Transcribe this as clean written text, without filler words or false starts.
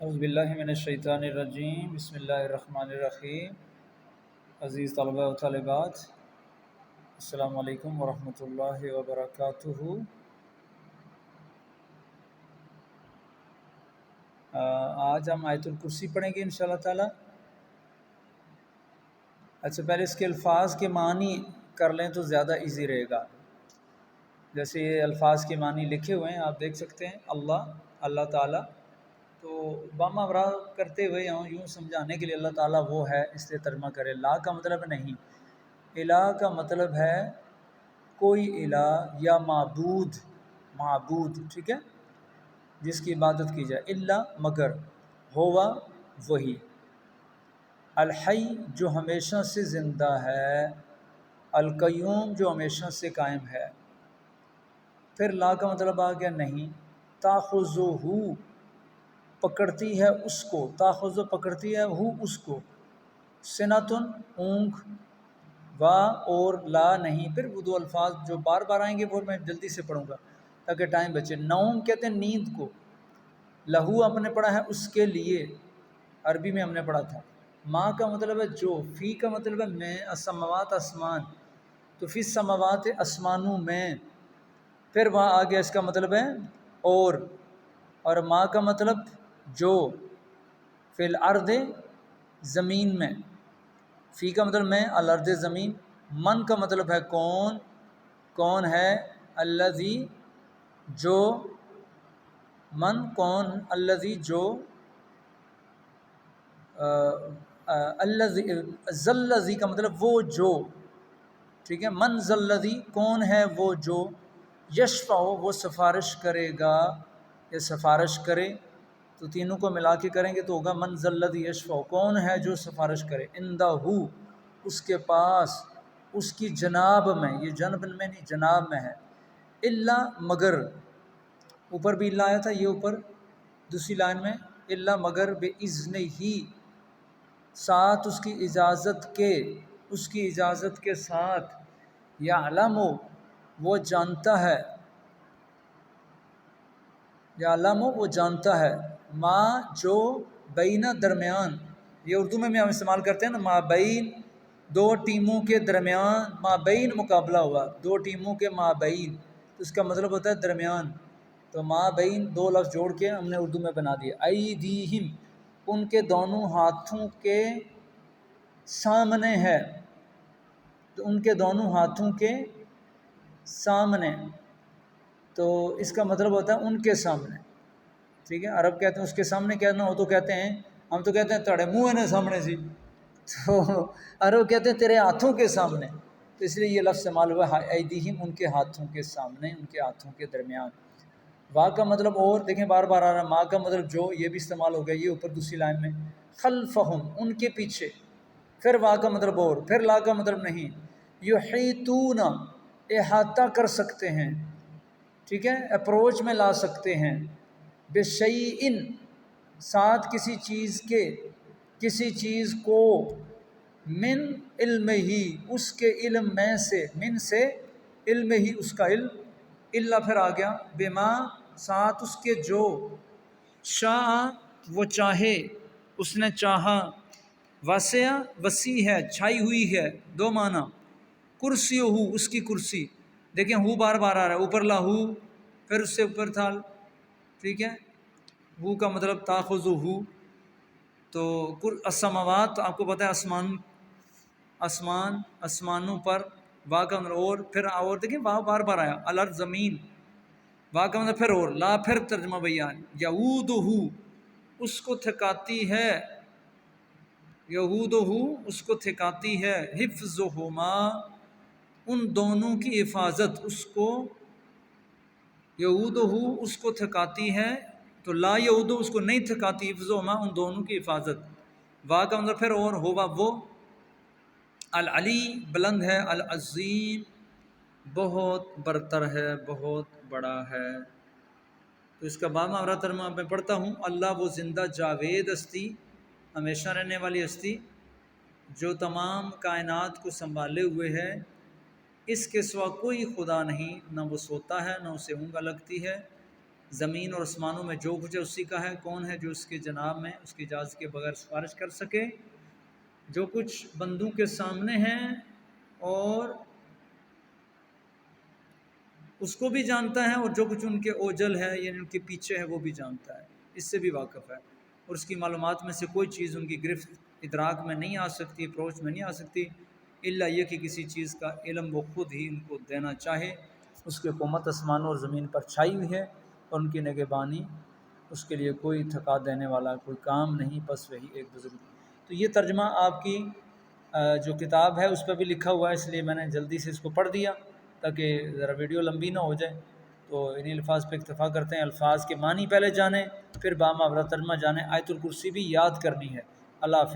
اعوذ باللہ من الشیطان الرجیم، بسم اللہ الرحمن الرحیم۔ عزیز طلبہ و طالبات، السلام علیکم ورحمۃ اللہ وبرکاتہ۔ آج ہم آیت الکرسی پڑھیں گے انشاءاللہ تعالی۔ اچھا، پہلے اس کے الفاظ کے معنی کر لیں تو زیادہ ایزی رہے گا۔ جیسے یہ الفاظ کے معنی لکھے ہوئے ہیں، آپ دیکھ سکتے ہیں۔ اللہ تعالیٰ، تو باما برا کرتے ہوئے یوں سمجھانے کے لیے اللہ تعالیٰ وہ ہے، اس لیے ترجمہ کرے۔ لا کا مطلب نہیں، الہ کا مطلب ہے کوئی الہ یا معبود، ٹھیک ہے، جس کی عبادت کی جائے۔ الا مگر، ہوا وہی، الحی جو ہمیشہ سے زندہ ہے، القیوم جو ہمیشہ سے قائم ہے۔ پھر لا کا مطلب آ گیا نہیں، تاخذہ پکڑتی ہے اس کو، تاخذ پکڑتی ہے ہو اس کو، سنتن اونگ، وا اور لا نہیں۔ پھر وہ دو الفاظ جو بار بار آئیں گے وہ میں جلدی سے پڑھوں گا تاکہ ٹائم بچے۔ نوم کہتے ہیں نیند کو، لہو ہم نے پڑھا ہے اس کے لیے، عربی میں ہم نے پڑھا تھا۔ ما کا مطلب ہے جو، فی کا مطلب ہے میں، السماوات آسمان، تو فی السماوات آسمانوں میں۔ پھر وہاں آگے اس کا مطلب ہے اور ما کا مطلب جو، فی الارض زمین میں، فی کا مطلب میں، الارض زمین، من کا مطلب ہے کون ہے، الذی جو، من کون، الذی جو، ذی کا مطلب وہ جو، ٹھیک ہے، من ذی کون ہے وہ جو، یشفع وہ سفارش کرے گا یا سفارش کرے، تو تینوں کو ملا کے کریں گے تو ہوگا من ذی یشفع، کون ہے جو سفارش کرے، عندہ اس کے پاس، اس کی جناب میں، یہ جنب میں نہیں جناب میں ہے، الا مگر، اوپر بھی الا آیا تھا، یہ اوپر دوسری لائن میں الا مگر، باذن ہی ساتھ اس کی اجازت کے ساتھ، یعلم وہ جانتا ہے، یعلم وہ جانتا ہے، ما جو، بین درمیان، یہ اردو میں ہم استعمال کرتے ہیں نا، ما بین دو ٹیموں کے درمیان، ما بین مقابلہ ہوا دو ٹیموں کے ما بین، تو اس کا مطلب ہوتا ہے درمیان، تو ما بین دو لفظ جوڑ کے ہم نے اردو میں بنا دیا۔ ایدیہم ان کے دونوں ہاتھوں کے سامنے ہے، تو ان کے دونوں ہاتھوں کے سامنے، تو اس کا مطلب ہوتا ہے ان کے سامنے، ٹھیک ہے۔ عرب کہتے ہیں اس کے سامنے کہنا ہو تو کہتے ہیں، ہم تو کہتے ہیں تڑے منہ نے سامنے سی، تو عرب کہتے ہیں تیرے ہاتھوں کے سامنے، تو اس لیے یہ لفظ استعمال ہوا ایدیہم ان کے ہاتھوں کے سامنے، ان کے ہاتھوں کے درمیان۔ وا کا مطلب اور، دیکھیں بار بار آ رہا ہے، ما کا مطلب جو، یہ بھی استعمال ہو گیا، یہ اوپر دوسری لائن میں، خلفہم ان کے پیچھے، پھر وا کا مطلب اور، پھر لا کا مطلب نہیں، یحیطون احاطہ کر سکتے ہیں، ٹھیک ہے، اپروچ میں لا سکتے ہیں، بشیء ساتھ کسی چیز کو، من علم ہی اس کے علم میں سے، من سے علم ہی اس کا علم، الا پھر آ گیا، بما ساتھ اس کے جو، شاء وہ چاہے، اس نے چاہا، واسع وسیع ہے، چھائی ہوئی ہے، دو معنی، کرسی ہو اس کی کرسی، دیکھیں ہو بار بار آ رہا ہے، اوپر لا ہو، پھر اس سے اوپر تھا، ٹھیک ہے، ہو کا مطلب تاخذ ہو، تو السماوات آپ کو پتہ ہے آسمانوں پر، وا کا مطلب اور، پھر اور دیکھیں وا بار بار آیا، الارض زمین، وا کا مطلب پھر اور، لا پھر ترجمہ بیان، یعودہ اس کو تھکاتی ہے، یعودہ اس کو تھکاتی ہے، حفظہما ان دونوں کی حفاظت، اس کو یعودہ اس کو تھکاتی ہے، تو لا یعودہ اس کو نہیں تھکاتی، حفظہما ان دونوں کی حفاظت، وا کا مطلب پھر اور، ہوا وہ، العلی بلند ہے، العظیم بہت برتر ہے، بہت بڑا ہے۔ تو اس کا بعد میں ترجمہ میں پڑھتا ہوں، اللہ وہ زندہ جاوید ہستی، ہمیشہ رہنے والی ہستی، جو تمام کائنات کو سنبھالے ہوئے ہے، اس کے سوا کوئی خدا نہیں، نہ وہ سوتا ہے نہ اسے اونگ لگتی ہے، زمین اور آسمانوں میں جو کچھ ہے اسی کا ہے، کون ہے جو اس کے جناب میں اس کی اجازت کے بغیر سفارش کر سکے، جو کچھ بندوں کے سامنے ہیں اور اس کو بھی جانتا ہے، اور جو کچھ ان کے اوجل ہے یعنی ان کے پیچھے ہے وہ بھی جانتا ہے، اس سے بھی واقف ہے، اور اس کی معلومات میں سے کوئی چیز ان کی گرفت ادراک میں نہیں آ سکتی، اپروچ میں نہیں آ سکتی، الا یہ کہ کسی چیز کا علم وہ خود ہی ان کو دینا چاہے۔ اس کی حکومت آسمانوں اور زمین پر چھائی ہوئی ہے، اور ان کی نگہبانی اس کے لیے کوئی تھکا دینے والا کوئی کام نہیں، بس وہی ایک بزرگ۔ تو یہ ترجمہ آپ کی جو کتاب ہے اس پہ بھی لکھا ہوا ہے، اس لیے میں نے جلدی سے اس کو پڑھ دیا تاکہ ذرا ویڈیو لمبی نہ ہو جائے۔ تو انہیں الفاظ پہ اکتفا کرتے ہیں، الفاظ کے معنی پہلے جانیں پھر باماورہ ترجمہ جانیں، آیت الکرسی بھی یاد کرنی ہے۔ اللہ حافظ۔